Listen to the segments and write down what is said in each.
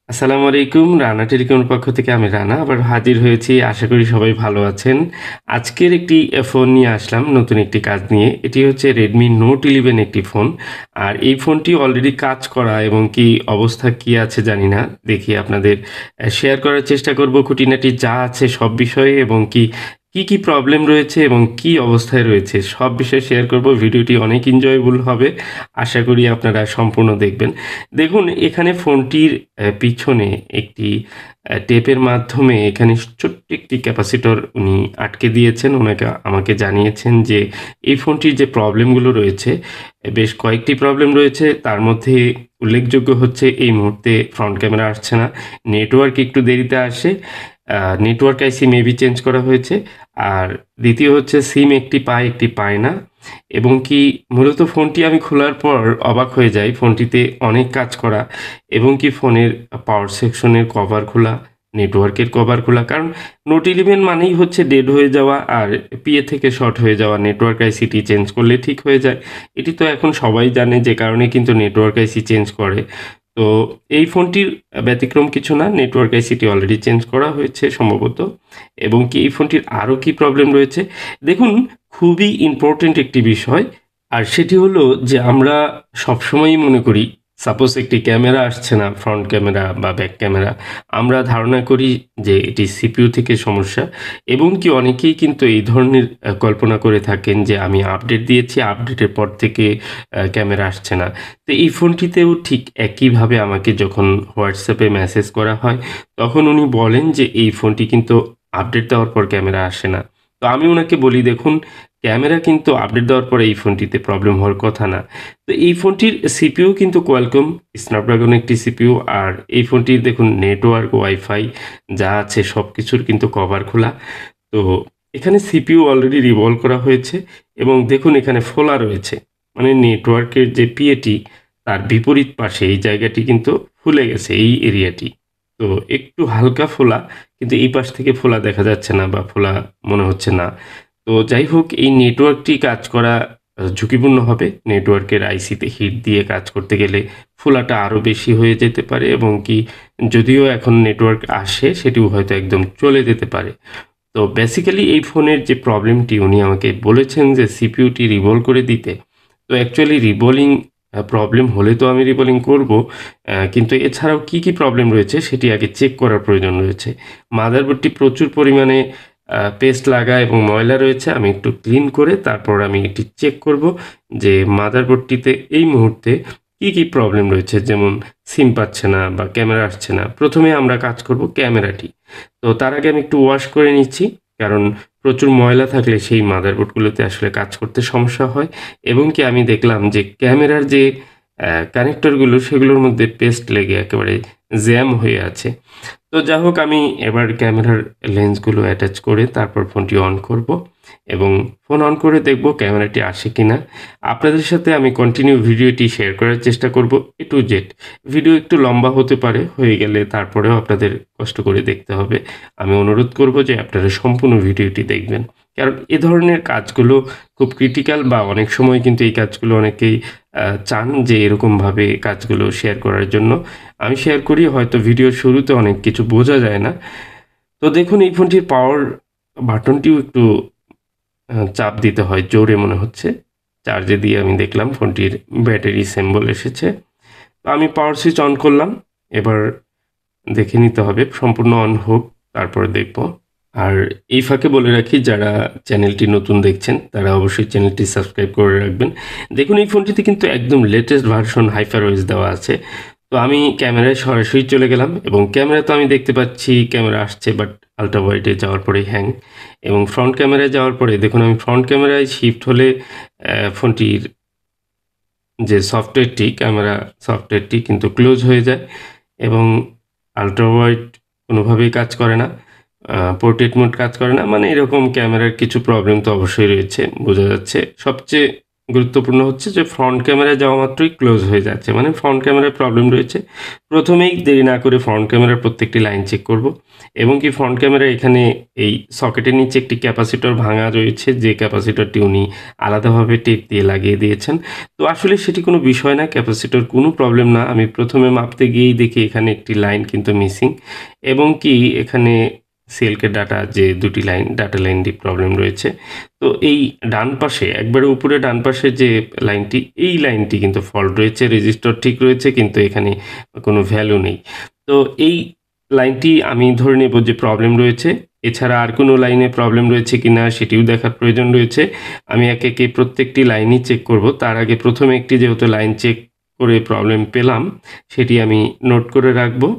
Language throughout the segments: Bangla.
আসসালামু আলাইকুম। রানা টেলিকমের পক্ষ থেকে আমি রানা আবার হাজির হয়েছি। আশা করি সবাই ভালো আছেন। আজকের একটি ফোন নিয়ে আসলাম, নতুন একটি কাজ নিয়ে। এটি হচ্ছে Redmi Note 11 একটি ফোন। আর এই ফোনটি অলরেডি কাজ করা এবং কি অবস্থা কি আছে জানি না। দেখি আপনাদের শেয়ার করার চেষ্টা করব খুঁটিনাটি যা আছে সব বিষয়ে এবং কি প্রবলেম রয়েছে এবং কি অবস্থায় রয়েছে সব বিষয়ে শেয়ার করব। ভিডিওটি অনেক এনজয়েবল হবে। আশা করি আপনারা সম্পূর্ণ দেখবেন। দেখুন এখানে ফোনটির পিছনে একটি টেপের মাধ্যমে এখানে ছোট্ট একটি ক্যাপাসিটর উনি আটকে দিয়েছেন। ওনাকে আমাকে জানিয়েছেন যে এই ফোনটির যে প্রবলেমগুলো রয়েছে, বেশ কয়েকটি প্রবলেম রয়েছে। তার মধ্যে উল্লেখযোগ্য হচ্ছে এই মুহূর্তে ফ্রন্ট ক্যামেরা আসছে না, নেটওয়ার্ক একটু দেরিতে আসে, নেটওয়ার্ক আইসি মেবি চেঞ্জ করা হয়েছে। আর দ্বিতীয় হচ্ছে সিম একটি পায় একটি পায় না। এবং কি মূলত ফোনটি আমি খোলার পর অবাক হয়ে যাই, ফোনটিতে অনেক কাজ করা এবং কি ফোনের পাওয়ার সেকশনের কভার খোলা, নেটওয়ার্কের কভার খোলা। কারণ নোট 11 মানেই হচ্ছে ডেড হয়ে যাওয়া আর পিএ থেকে শর্ট হয়ে যাওয়া। নেটওয়ার্ক আইসিটি চেঞ্জ করলে ঠিক হয়ে যায়, এটি তো এখন সবাই জানে, যে কারণে কিন্তু নেটওয়ার্ক আইসি চেঞ্জ করে। তো এই ফোনটির ব্যতিক্রম কিছু না, নেটওয়ার্ক আইসিটি অলরেডি চেঞ্জ করা হয়েছে সম্ভবত। এবং কি এই ফোনটির আরও কি প্রবলেম রয়েছে দেখুন, খুবই ইম্পর্টেন্ট একটি বিষয়। আর সেটি হলো যে আমরা সবসময়ই মনে করি, সাপোজ একটি ক্যামেরা আসছে না, ফ্রন্ট ক্যামেরা বা ব্যাক ক্যামেরা, আমরা ধারণা করি যে এটি সিপিইউ থেকে সমস্যা। এবং কি অনেকেই কিন্তু এই ধরনের কল্পনা করে থাকেন যে আমি আপডেট দিয়েছি, আপডেটের পর থেকে ক্যামেরা আসছে না। তো এই ফোনটিতেও ঠিক একইভাবে আমাকে যখন হোয়াটসঅ্যাপে মেসেজ করা হয়, তখন উনি বলেন যে এই ফোনটি কিন্তু আপডেট দেওয়ার পর ক্যামেরা আসে না। তো আমি ওনাকে বলি, দেখুন ক্যামেরা কিন্তু আপডেট দেওয়ার পরে এই ফোনটিতে প্রবলেম হওয়ার কথা না। তো এই ফোনটির সিপিইউ কিন্তু কোয়ালকম স্ন্যাপড্রাগন একটি সিপিইউ। আর এই ফোনটির দেখুন নেটওয়ার্ক, ওয়াইফাই যা আছে সব কিছুর কিন্তু কভার খোলা। তো এখানে সিপিইউ অলরেডি রিভলভ করা হয়েছে এবং দেখুন এখানে ফোলা রয়েছে, মানে নেটওয়ার্কের যে পিএটি তার বিপরীত পাশে এই জায়গাটি কিন্তু ফুলে গেছে, এই এরিয়াটি। তো একটু হালকা ফোলা, কিন্তু এই পাশ থেকে ফোলা দেখা যাচ্ছে না বা ফোলা মনে হচ্ছে না। তো যাই হোক, এই নেটওয়ার্কটি কাজ করা ঝুঁকিপূর্ণ হবে। নেটওয়ার্কের আইসিতে হিট দিয়ে কাজ করতে গেলে ফোলাটা আরও বেশি হয়ে যেতে পারে এবং কি যদিও এখন নেটওয়ার্ক আসে সেটিও হয়তো একদম চলে যেতে পারে। তো বেসিক্যালি এই ফোনের যে প্রবলেমটি উনি আমাকে বলেছেন যে সিপিইউটি রিভল করে দিতে। তো অ্যাকচুয়ালি রিবোলিং প্রবলেম হলে তো আমি রিবোলিং করব, কিন্তু এছাড়াও কি প্রবলেম রয়েছে সেটি আগে চেক করার প্রয়োজন রয়েছে। মাদারবোর্ডটি প্রচুর পরিমাণে পেস্ট লাগা এবং ময়লা রয়েছে। আমি একটু ক্লিন করে তারপর আমি এটি চেক করব যে মাদারবোর্ডটিতে এই মুহূর্তে কি প্রবলেম রয়েছে, যেমন সিম পাচ্ছে না বা ক্যামেরা আসছে না। প্রথমে আমরা কাজ করব ক্যামেরাটি। তো তার আগে আমি একটু ওয়াশ করে নিচ্ছি, কারণ প্রচুর ময়লা থাকলে সেই মাদারবোর্ডগুলোতে আসলে কাজ করতে সমস্যা হয়। এবং কি আমি দেখলাম যে ক্যামেরার যে কানেক্টরগুলো সেগুলোর মধ্যে পেস্ট লেগে একেবারে জ্যাম হয়ে আছে। তো যা হোক, আমি এবার ক্যামেরার লেন্সগুলো অ্যাটাচ করে তারপর ফোনটি অন করব এবং ফোন অন করে দেখব ক্যামেরাটি আসে কিনা। আপনাদের সাথে আমি কন্টিনিউ ভিডিওটি শেয়ার করার চেষ্টা করব এ টু জেড। ভিডিও একটু লম্বা হতে পারে, হয়ে গেলে তারপরেও আপনাদের কষ্ট করে দেখতে হবে। আমি অনুরোধ করব যে আপনারা সম্পূর্ণ ভিডিওটি দেখবেন, কারণ এ ধরনের কাজগুলো খুব ক্রিটিক্যাল, বা অনেক সময় কিন্তু এই কাজগুলো অনেকেই চান যে এরকমভাবে কাজগুলো শেয়ার করার জন্য। আমি শেয়ার করি, হয়তো ভিডিওর শুরুতে অনেক কিছু বোঝা যায় না। তো দেখুন এই ফোনটির পাওয়ার বাটনটিও একটু চাপ দিতে হয় জোরে মনে হচ্ছে। চার্জে দিয়ে আমি দেখলাম ফোনটির ব্যাটারি সিম্বল এসেছে। তো আমি পাওয়ার সুইচ অন করলাম। এবার দেখে নিতে হবে সম্পূর্ণ অন হোক, তারপরে দেখব। আর এই ফাঁকে বলে রাখি, যারা চ্যানেলটি নতুন দেখছেন তারা অবশ্যই চ্যানেলটি সাবস্ক্রাইব করে রাখবেন। দেখুন এই ফোনটিতে কিন্তু একদম লেটেস্ট ভার্সন হাইপারওয়েজ দেওয়া আছে। তো আমি ক্যামেরায় সরাসরি চলে গেলাম এবং ক্যামেরা তো আমি দেখতে পাচ্ছি ক্যামেরা আসছে, বাট আলট্রা ওয়াইডে যাওয়ার পরে হ্যাং। এবং ফ্রন্ট ক্যামেরায় যাওয়ার পরে দেখুন আমি ফ্রন্ট ক্যামেরায় শিফট হলে ফোনটির যে সফটওয়্যারটি, ক্যামেরা সফটওয়্যারটি কিন্তু ক্লোজ হয়ে যায় এবং আলট্রা ওয়াইড কোনোভাবেই কাজ করে না, পোর্ট্রেট মোড কাজ করে না। মানে এরকম ক্যামেরার কিছু প্রবলেম তো অবশ্যই রয়েছে, বোঝা যাচ্ছে। সবচেয়ে গুরুত্বপূর্ণ হচ্ছে যে ফ্রন্ট ক্যামেরায় যাওয়া মাত্রই ক্লোজ হয়ে যাচ্ছে, মানে ফ্রন্ট ক্যামেরায় প্রবলেম রয়েছে। প্রথমেই দেরি না করে ফ্রন্ট ক্যামেরার প্রত্যেকটি লাইন চেক করব, এবং কি ফ্রন্ট ক্যামেরা এখানে এই সকেটের নিচে একটি ক্যাপাসিটর ভাঙা রয়েছে, যে ক্যাপাসিটরটি উনি আলাদাভাবে টেপ দিয়ে লাগিয়ে দিয়েছেন। তো আসলে সেটি কোনো বিষয় না, ক্যাপাসিটর কোনো প্রবলেম না। আমি প্রথমে মাপতে গিয়েই দেখি এখানে একটি লাইন কিন্তু মিসিং, এবং কি এখানে সিল্কের ডাটা যে দুটি লাইন, ডাটা লাইনটি প্রবলেম রয়েছে। তো এই ডান পাশে একবারে উপরে ডান পাশে যে লাইনটি, এই লাইনটি কিন্তু ফল্ট রয়েছে। রেজিস্টার ঠিক রয়েছে কিন্তু এখানে কোনো ভ্যালু নেই। তো এই লাইনটি আমি ধরে নেব যে প্রবলেম রয়েছে। এছাড়া আর কোনো লাইনে প্রবলেম রয়েছে কিনা সেটিও দেখার প্রয়োজন রয়েছে। আমি একে একে প্রত্যেকটি লাইনই চেক করব। তার আগে প্রথমে একটি যেহেতু লাইন চেক করে প্রবলেম পেলাম, সেটি আমি নোট করে রাখবো,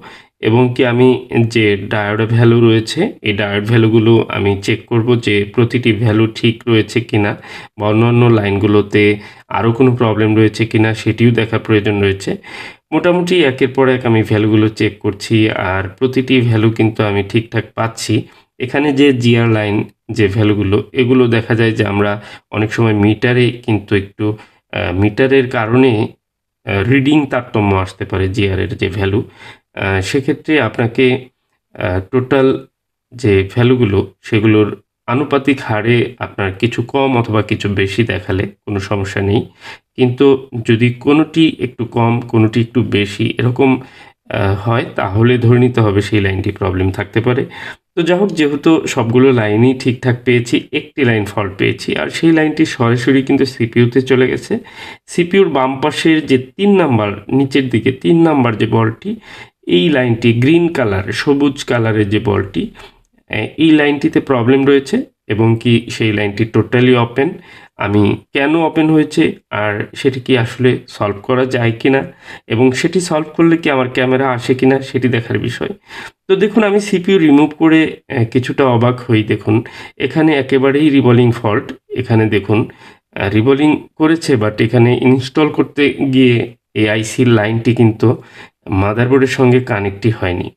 এবং কি আমি যে ডায়োড ভ্যালু রয়েছে এই ডায়োড ভ্যালুগুলো আমি চেক করব যে প্রতিটি ভ্যালু ঠিক রয়েছে কিনা, বা অন্যান্য লাইনগুলোতে আরও কোনো প্রবলেম রয়েছে কিনা সেটিও দেখার প্রয়োজন রয়েছে। মোটামুটি একের পর এক আমি ভ্যালুগুলো চেক করছি, আর প্রতিটি ভ্যালু কিন্তু আমি ঠিকঠাক পাচ্ছি। এখানে যে জিআর লাইন যে ভ্যালুগুলো, এগুলো দেখা যায় যে আমরা অনেক সময় মিটারে কিন্তু একটু মিটারের কারণে রিডিং তারতম্য আসতে পারে জিআরের যে ভ্যালু। সেক্ষেত্রে আপনাকে টোটাল যে ভ্যালুগুলো সেগুলোর আনুপাতিক হারে আপনার কিছু কম অথবা কিছু বেশি দেখালে কোনো সমস্যা নেই, কিন্তু যদি কোনোটি একটু কম কোনোটি একটু বেশি এরকম হয়, তাহলে ধরে নিতে হবে সেই লাইনটি প্রবলেম থাকতে পারে। তো যাই হোক, যেহেতু সবগুলো লাইনই ঠিকঠাক পেয়েছি, একটি লাইন ফল্ট পেয়েছি, আর সেই লাইনটি সরাসরি কিন্তু সিপিইউতে চলে গেছে। সিপিইউর বাম পাশের যে 3 নাম্বার, নিচের দিকে 3 নাম্বার যে বলটি, এই লাইনটি গ্রিন কালার, সবুজ কালারের যে বলটি, এই লাইনটিতে প্রবলেম রয়েছে, এবং কি সেই লাইনটি টোটালি ওপেন। আমি কেন ওপেন হয়েছে আর সেটি কি আসলে সলভ করা যায় কিনা, এবং সেটি সলভ করলে কি আমার ক্যামেরা আসে কিনা সেটি দেখার বিষয়। তো দেখুন, আমি সিপিইউ রিমুভ করে কিছুটা অবাক হই। দেখুন, এখানে একেবারেই রিভলিং ফল্ট। এখানে দেখুন রিভলিং করেছে, বাট এখানে ইনস্টল করতে গিয়ে এই আইসির লাইনটি কিন্তু মাদারবোর্ডের সঙ্গে কানেক্টই হয়নি।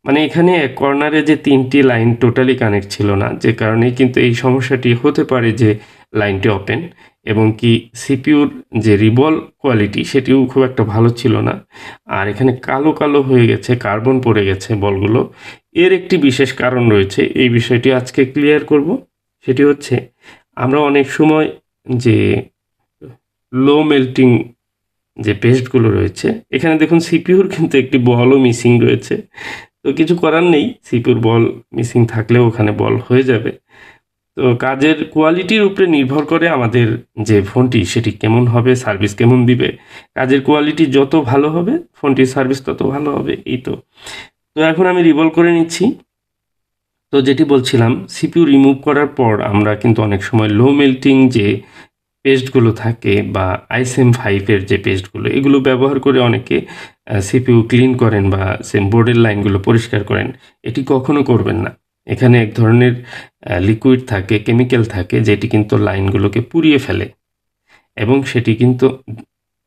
মানে এখানে কর্নারে যে 3টি লাইন টোটালি কানেক্ট ছিল না, যে কারণে কিন্তু এই সমস্যাটি হতে পারে যে লাইনটি ওপেন, এবং কি সিপিইউর যে রিবল কোয়ালিটি সেটিও খুব একটা ভালো ছিল না। আর এখানে কালো কালো হয়ে গেছে, কার্বন পড়ে গেছে বলগুলো। এর একটি বিশেষ কারণ রয়েছে, এই বিষয়টি আজকে ক্লিয়ার করব। সেটি হচ্ছে, আমরা অনেক সময় যে লো মেল্টিং যে পেস্টগুলো রয়েছে, এখানে দেখুন সিপিইউর কিন্তু একটি বলও মিসিং রয়েছে। তো কিছু করার নেই, সিপিইউর বল মিসিং থাকলেও ওখানে বল হয়ে যাবে। তো কাজের কোয়ালিটির উপরে নির্ভর করে আমাদের যে ফোনটি সেটি কেমন হবে, সার্ভিস কেমন দিবে। কাজের কোয়ালিটি যত ভালো হবে ফোনটির সার্ভিস তত ভালো হবে, এই তো। তো এখন আমি রিভলভ করে নিচ্ছি। তো যেটি বলছিলাম, সিপিইউ রিমুভ করার পর আমরা কিন্তু অনেক সময় লো মেল্টিং যে পেস্টগুলো থাকে, বা ISM5 যে পেস্টগুলো, এগুলো ব্যবহার করে অনেকে সিপিইউ ক্লিন করেন বা সেম বোর্ডের লাইনগুলো পরিষ্কার করেন। এটি কখনো করবেন না। এখানে এক ধরনের লিকুইড থাকে, কেমিক্যাল থাকে, যেটি কিন্তু লাইনগুলোকে পুড়িয়ে ফেলে, এবং সেটি কিন্তু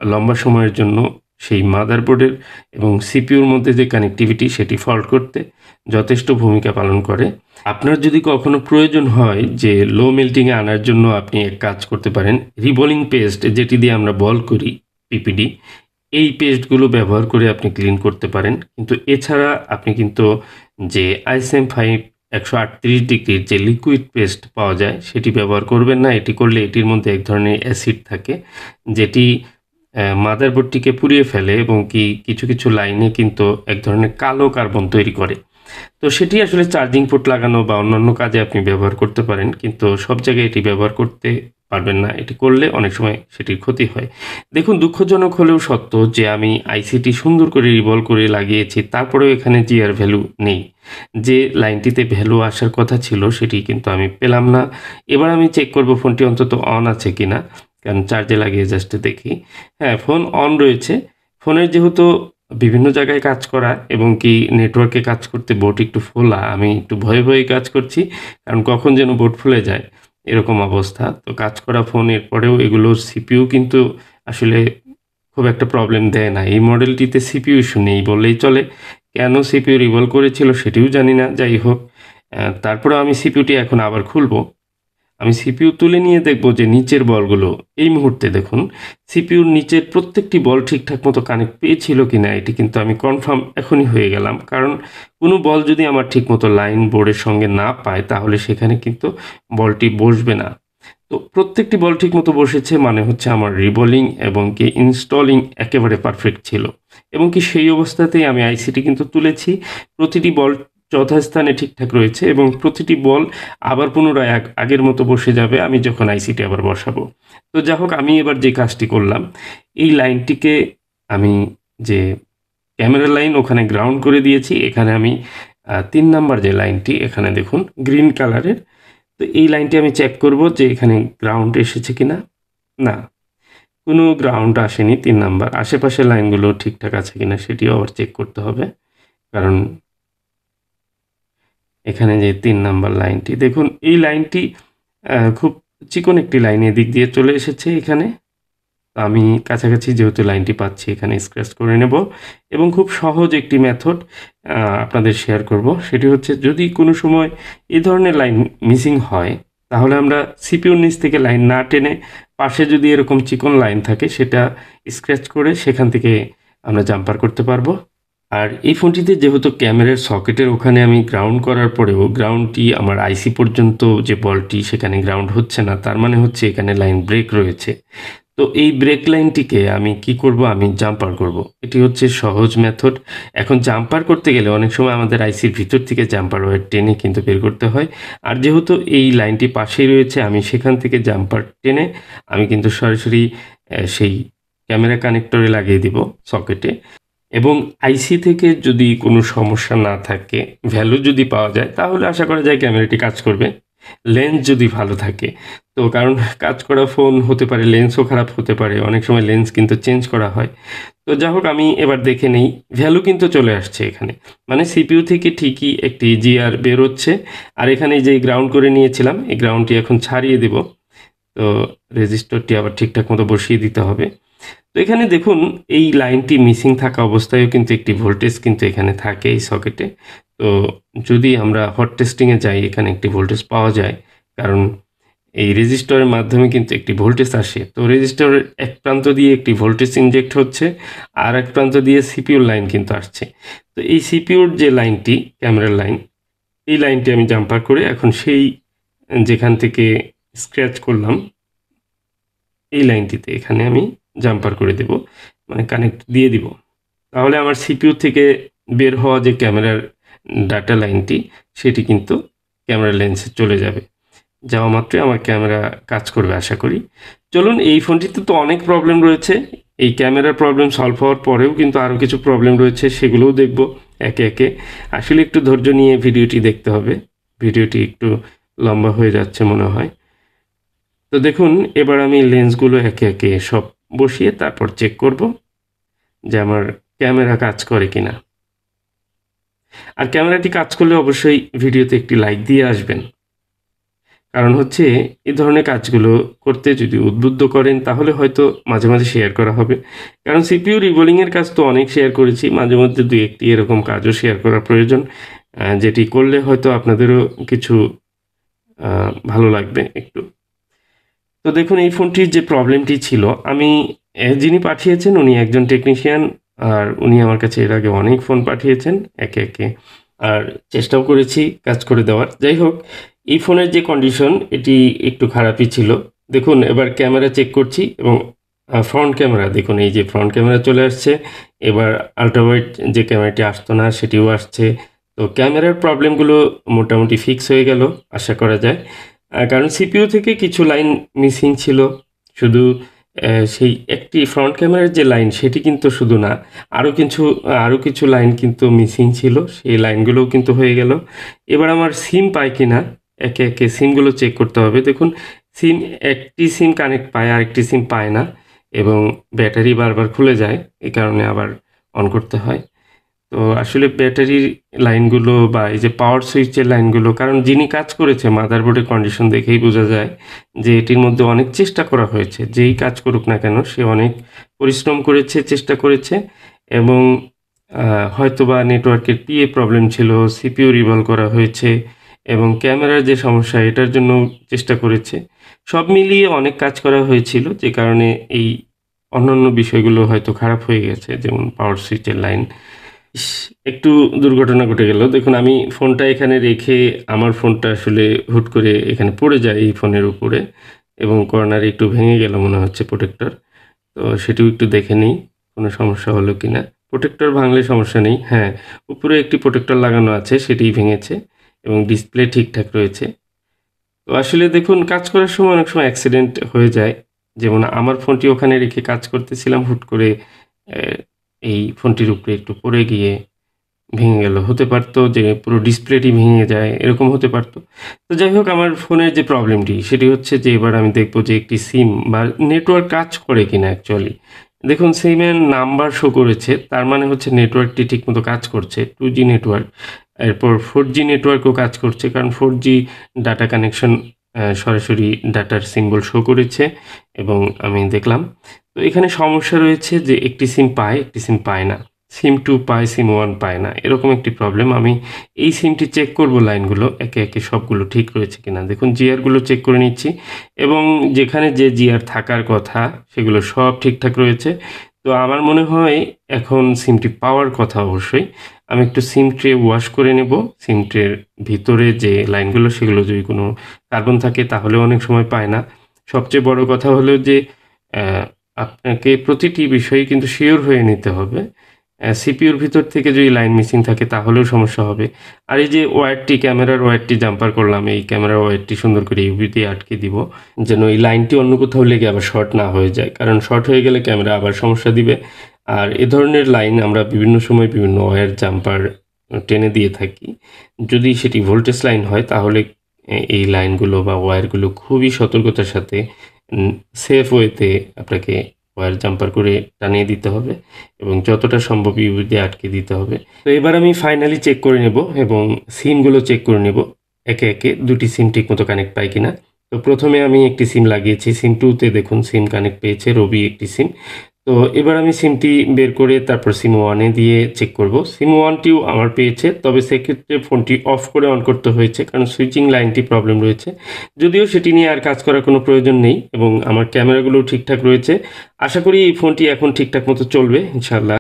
লম্বা সময়ের জন্য সেই মাদারবোর্ডের এবং সিপিইউর মধ্যে যে কানেক্টিভিটি সেটি ফল্ট করতে যথেষ্ট ভূমিকা পালন করে। আপনার যদি কখনো প্রয়োজন হয় যে লো মেল্টিংয়ে আনার জন্য, আপনি এক কাজ করতে পারেন, রিবোলিং পেস্ট যেটি দিয়ে আমরা বল করি, পিপিডি, এই পেস্টগুলো ব্যবহার করে আপনি ক্লিন করতে পারেন। কিন্তু এছাড়া আপনি কিন্তু যে ISM5 138 ডিগ্রির যে লিকুইড পেস্ট পাওয়া যায় সেটি ব্যবহার করবেন না। এটি করলে এটির মধ্যে এক ধরনের অ্যাসিড থাকে, যেটি মাদারবোর্ডটিকে পুড়িয়ে ফেলে, এবং কি কিছু কিছু লাইনে কিন্তু এক ধরনের কালো কার্বন তৈরি করে। তো সেটি আসলে চার্জিং পোর্ট লাগানো বা অন্যান্য কাজে আপনি ব্যবহার করতে পারেন, কিন্তু সব জায়গায় এটি ব্যবহার করতে পারবেন না। এটি করলে অনেক সময় সেটির ক্ষতি হয়। দেখুন, দুঃখজনক হলেও সত্য যে আমি আইসিটি সুন্দর করে রিভলভ করে লাগিয়েছি, তারপরেও এখানে জিআর ভ্যালু নেই। যে লাইনটিতে ভ্যালু আসার কথা ছিল সেটি কিন্তু আমি পেলাম না। এবার আমি চেক করব ফোনটি অন্তত অন আছে কিনা, কারণ চার্জে লাগিয়ে জাস্ট দেখি। হ্যাঁ, ফোন অন রয়েছে। ফোনের যেহেতু বিভিন্ন জায়গায় কাজ করা এবং কি নেটওয়ার্কে কাজ করতে বোর্ড একটু ফোলা, আমি একটু ভয়ে ভয়ে কাজ করছি, কারণ কখন যেন বোর্ড ফুলে যায় এরকম অবস্থা। তো কাজ করা ফোন, এরপরেও এগুলোর সিপিইউ কিন্তু আসলে খুব একটা প্রবলেম দেয় না। এই মডেলটিতে সিপিইউ ইস্যু নেই বললেই চলে। কেন সিপিইউ রিভলভ করেছিল সেটিও জানি না। যাই হোক, তারপরেও আমি সিপিইউটি এখন আবার খুলবো। আমি সিপিইউ তুলে নিয়ে দেখব যে নিচের বলগুলো এই মুহূর্তে দেখুন সিপিইউর নিচের প্রত্যেকটি বল ঠিকঠাক মতো কানেক্ট পেয়েছিল কিনা এটি কিন্তু আমি কনফার্ম এখনই হয়ে গেলাম, কারণ কোনো বল যদি আমার ঠিকমতো লাইন বোর্ডের সঙ্গে না পায় তাহলে সেখানে কিন্তু বলটি বসবে না। তো প্রত্যেকটি বল ঠিকমতো বসেছে, মানে হচ্ছে আমার রিবোলিং এবং কি ইনস্টলিং একেবারে পারফেক্ট ছিল, এবং কি সেই অবস্থাতেই আমি আইসিটি কিন্তু তুলেছি। প্রতিটি বল যথাস্থানে ঠিকঠাক রয়েছে এবং প্রতিটি বল আবার পুনরায় আগের মতো বসে যাবে আমি যখন আইসিটি আবার বসাবো। তো যাই হোক, আমি এবার যে কাজটি করলাম, এই লাইনটিকে আমি যে ক্যামেরা লাইন ওখানে গ্রাউন্ড করে দিয়েছি। এখানে আমি 3 নাম্বার যে লাইনটি এখানে দেখুন গ্রিন কালারের, তো এই লাইনটি আমি চেক করব যে এখানে গ্রাউন্ড এসেছে কিনা। না, কোনো গ্রাউন্ড আসেনি। 3 নাম্বার আশেপাশের লাইনগুলো ঠিকঠাক আছে কিনা সেটিও আবার চেক করতে হবে, কারণ এখানে যে 3 নাম্বার লাইনটি দেখুন, এই লাইনটি খুব চিকন একটি লাইন এদিক দিয়ে চলে এসেছে এখানে। আমি কাছাকাছি যেহেতু লাইনটি পাচ্ছি এখানে স্ক্র্যাচ করে নেব, এবং খুব সহজ একটি মেথড আপনাদের শেয়ার করব। সেটি হচ্ছে, যদি কোনো সময় এই ধরনের লাইন মিসিং হয় তাহলে আমরা সিপিইউর নিচ থেকে লাইন না টেনে পাশে যদি এরকম চিকন লাইন থাকে সেটা স্ক্র্যাচ করে সেখান থেকে আমরা জাম্পার করতে পারবো। আর এই ফোনটিতে যেহেতু ক্যামেরার সকেটের ওখানে আমি গ্রাউন্ড করার পরেও গ্রাউন্ডটি আমার আইসি পর্যন্ত যে বলটি সেখানে গ্রাউন্ড হচ্ছে না, তার মানে হচ্ছে এখানে লাইন ব্রেক রয়েছে। তো এই ব্রেক লাইনটিকে আমি কি করব, আমি জাম্পার করব। এটি হচ্ছে সহজ মেথড। এখন জাম্পার করতে গেলে অনেক সময় আমাদের আইসির ভিতর থেকে জাম্পার ওয়্যার টেনে কিন্তু বের করতে হয়। আর যেহেতু এই লাইনটি পাশেই রয়েছে, আমি সেখান থেকে জাম্পার টেনে আমি কিন্তু সরাসরি সেই ক্যামেরা কানেক্টরে লাগিয়ে দিব সকেটে। এবং আইসি থেকে যদি কোনো সমস্যা না থাকে, ভ্যালু যদি পাওয়া যায়, তাহলে আশা করা যায় ক্যামেরাটি কাজ করবে। লেন্স যদি ভালো থাকে, তো কারণ কাজ করা ফোন হতে পারে, লেন্সও খারাপ হতে পারে, অনেক সময় লেন্স কিন্তু চেঞ্জ করা হয়। তো যাই হোক, আমি এবার দেখে নেই, ভ্যালু কিন্তু চলে আসছে এখানে, মানে সিপিইউ থেকে ঠিকই একটি জিআর বেরোচ্ছে। আর এখানে যে গ্রাউন্ড করে নিয়েছিলাম, এই গ্রাউন্ডটি এখন ছাড়িয়ে দেব। তো রেজিস্টারটি আবার ঠিকঠাক মতো বসিয়ে দিতে হবে। তো এখানে দেখুন, এই লাইনটি মিসিং থাকা অবস্থায়ও কিন্তু একটি ভোল্টেজ কিন্তু এখানে থাকে এই সকেটে। তো যদি আমরা হট টেস্টিংয়ে যাই, এখানে একটি ভোল্টেজ পাওয়া যায়, কারণ এই রেজিস্টরের মাধ্যমে কিন্তু একটি ভোল্টেজ আসে। তো রেজিস্টরের এক প্রান্ত দিয়ে একটি ভোল্টেজ ইনজেক্ট হচ্ছে, আর এক প্রান্ত দিয়ে সিপিইউর লাইন কিন্তু আসছে। তো এই সিপিইউর যে লাইনটি, ক্যামেরার লাইন, এই লাইনটি আমি জাম্পার করে এখন সেই যেখান থেকে স্ক্র্যাচ করলাম এই লাইনটিতে এখানে আমি জাম্পার করে দেব, মানে কানেক্ট দিয়ে দিব। তাহলে আমার সিপিইউ থেকে বের হওয়া যে ক্যামেরার ডাটা লাইনটি, সেটি কিন্তু ক্যামেরা লেন্সে চলে যাবে। যাওয়া মাত্রই আমার ক্যামেরা কাজ করবে আশা করি। চলুন, এই ফোনটিতে তো অনেক প্রবলেম রয়েছে। এই ক্যামেরার প্রবলেম সলভ হওয়ার পরেও কিন্তু আরও কিছু প্রবলেম রয়েছে, সেগুলোও দেখব একে একে। আসলে একটু ধৈর্য নিয়ে ভিডিওটি দেখতে হবে, ভিডিওটি একটু লম্বা হয়ে যাচ্ছে মনে হয়। তো দেখুন, এবার আমি লেন্সগুলো একে একে সব বসিয়ে তারপর চেক করব যে আমার ক্যামেরা কাজ করে কিনা। আর ক্যামেরাটি কাজ করলে অবশ্যই ভিডিওতে একটি লাইক দিয়ে আসবেন, কারণ হচ্ছে এই ধরনের কাজগুলো করতে যদি উদ্বুদ্ধ করেন তাহলে হয়তো মাঝে মাঝে শেয়ার করা হবে। কারণ সিপিইউ রিবোলিংয়ের কাজ তো অনেক শেয়ার করেছি, মাঝে মধ্যে দুই একটি এরকম কাজও শেয়ার করা প্রয়োজন, যেটি করলে হয়তো আপনাদেরও কিছু ভালো লাগবে একটু। তো দেখুন, এই ফোনটির যে প্রবলেমটি ছিল, আমি যিনি পাঠিয়েছেন উনি একজন টেকনিশিয়ান, আর উনি আমার কাছে এর আগে অনেক ফোন পাঠিয়েছেন একে একে, আর চেষ্টাও করেছি কাজ করে দেওয়ার। যাই হোক, এই ফোনের যে কন্ডিশন এটি একটু খারাপই ছিল। দেখুন, এবার ক্যামেরা চেক করছি এবং ফ্রন্ট ক্যামেরা দেখুন, এই যে ফ্রন্ট ক্যামেরা চলে আসছে। এবার আল্ট্রাওয়াইড যে ক্যামেরাটি আসতো না সেটিও আসছে। তো ক্যামেরার প্রবলেমগুলো মোটামুটি ফিক্স হয়ে গেল আশা করা যায়, কারণ সিপিইউ থেকে কিছু লাইন মিসিং ছিল। শুধু সেই একটি ফ্রন্ট ক্যামেরার যে লাইন সেটি কিন্তু শুধু না, আরও কিছু লাইন কিন্তু মিসিং ছিল, সেই লাইনগুলোও কিন্তু হয়ে গেল। এবার আমার সিম পায় কিনা একে একে সিমগুলো চেক করতে হবে। দেখুন, সিম একটি সিম কানেক্ট পায়, আরেকটি সিম পায় না, এবং ব্যাটারি বারবার খুলে যায়, এই কারণে আবার অন করতে হয়। তো আসলে ব্যাটারির লাইনগুলো বা এই যে পাওয়ার সুইচের লাইনগুলো, কারণ যিনি কাজ করেছে মাদারবোর্ডের কন্ডিশন দেখেই বোঝা যায় যে এটির মধ্যে অনেক চেষ্টা করা হয়েছে। যেই কাজ করুক না কেন সে অনেক পরিশ্রম করেছে, চেষ্টা করেছে, এবং হয়তোবা নেটওয়ার্কের পিএ প্রবলেম ছিল, সিপিইউ রিভলভ করা হয়েছে, এবং ক্যামেরার যে সমস্যা এটার জন্য চেষ্টা করেছে। সব মিলিয়ে অনেক কাজ করা হয়েছিল, যে কারণে এই অন্যান্য বিষয়গুলো হয়তো খারাপ হয়ে গেছে, যেমন পাওয়ার সুইচের লাইন। ইস! একটু দুর্ঘটনা ঘটে গেল। দেখুন আমি ফোনটা এখানে রেখে আমার ফোনটা আসলে হুট করে এখানে পড়ে যায় এই ফোনের উপরে, এবং কর্নারে একটু ভেঙে গেল মনে হচ্ছে প্রোটেক্টর। তো সেটিও একটু দেখে নিই কোনো সমস্যা হলো কিনা। প্রোটেক্টর ভাঙলে সমস্যা নেই। হ্যাঁ, উপরে একটি প্রোটেক্টর লাগানো আছে, সেটিই ভেঙেছে এবং ডিসপ্লে ঠিকঠাক রয়েছে। তো আসলে দেখুন কাজ করার সময় অনেক সময় অ্যাক্সিডেন্ট হয়ে যায়। যেমন আমার ফোনটি ওখানে রেখে কাজ করতেছিলাম, হুট করে অ্যা এই ফোনটির উপরে একটু পড়ে গিয়ে ভেঙে গেল। হতে পারতো যে পুরো ডিসপ্লেটি ভেঙে যায়, এরকম হতে পারতো। তো যাই হোক, আমার ফোনের যে প্রবলেমটি সেটি হচ্ছে যে এবার আমি দেখব যে একটি সিম বা নেটওয়ার্ক কাজ করে কিনা অ্যাকচুয়ালি। দেখুন সিমের নাম্বার শো করেছে, তার মানে হচ্ছে নেটওয়ার্কটি ঠিকমতো কাজ করছে। 2G network. এরপর 4G নেটওয়ার্কও কাজ করছে, কারণ 4G ডাটা কানেকশন সরাসরি ডাটার সিম্বল শো করেছে এবং আমি দেখলাম। তো এখানে সমস্যা রয়েছে যে একটি সিম পায়, একটি সিম পায় না। সিম 2 পায়, সিম 1 পায় না। এরকম একটি প্রবলেম। আমি এই সিমটি চেক করব লাইনগুলো একে, একে সবগুলো ঠিক রয়েছে কিনা। দেখুন জিআরগুলো চেক করে নিচ্ছি এবং যেখানে যে জিআর থাকার কথা সেগুলো সব ঠিকঠাক রয়েছে। তো আমার মনে হয় এখন সিমটি পাওয়ার কথা অবশ্যই। আমি একটু সিম ট্রে ওয়াশ করে নেব। সিম ট্রের ভিতরে যে লাইনগুলো সেগুলো যদি কোনো কার্বন থাকে তাহলেও অনেক সময় পায় না। সবচেয়ে বড় কথা হলো যে অ্যা আপনাকে প্রতিটি বিষয়ে কিন্তু সিওর হয়ে নিতে হবে। সিপিইউর ভিতর থেকে যদি লাইন মিসিং থাকে তাহলেও সমস্যা হবে। আর এই যে ওয়্যারটি, ক্যামেরার ওয়্যারটি জাম্পার করলাম, এই ক্যামেরার ওয়্যারটি সুন্দর করে ইউভি দিয়ে আটকে দিব, যেন এই লাইনটি অন্য কোথাও লেগে আবার শর্ট না হয়ে যায়। কারণ শর্ট হয়ে গেলে ক্যামেরা আবার সমস্যা দিবে। আর এ ধরনের লাইন আমরা বিভিন্ন সময় বিভিন্ন ওয়্যার জাম্পার টেনে দিয়ে থাকি। যদি সেটি ভোল্টেজ লাইন হয় তাহলে এই লাইনগুলো বা ওয়্যারগুলো খুবই সতর্কতার সাথে সেফ ওয়েতে আপনাকে ওয়্যার জাম্পার করে টানিয়ে দিতে হবে এবং যতটা সম্ভব ইউভি দিয়ে আটকে দিতে হবে। তো এবার আমি ফাইনালি চেক করে নেব এবং সিমগুলো চেক করে নেব একে, একে দুটি সিম ঠিকমতো কানেক্ট পায় কিনা। তো প্রথমে আমি একটি সিম লাগিয়েছি। সিম 2 তে দেখুন সিম কানেক্ট পেয়েছে, রবি একটি সিম। তো এবার আমি সিমটি বের করে তারপর সিম 1 এ দিয়ে চেক করব। সিম 1 টিও আমার পেয়েছে, তবে সেক্ষেত্রে ফোনটি অফ করে অন করতে হয়েছে, কারণ সুইচিং লাইনটি প্রবলেম রয়েছে। যদিও সেটি নিয়ে আর কাজ করার কোনো প্রয়োজন নেই এবং আমার ক্যামেরাগুলোও ঠিকঠাক রয়েছে। আশা করি এই ফোনটি এখন ঠিকঠাক মতো চলবে ইনশাআল্লাহ।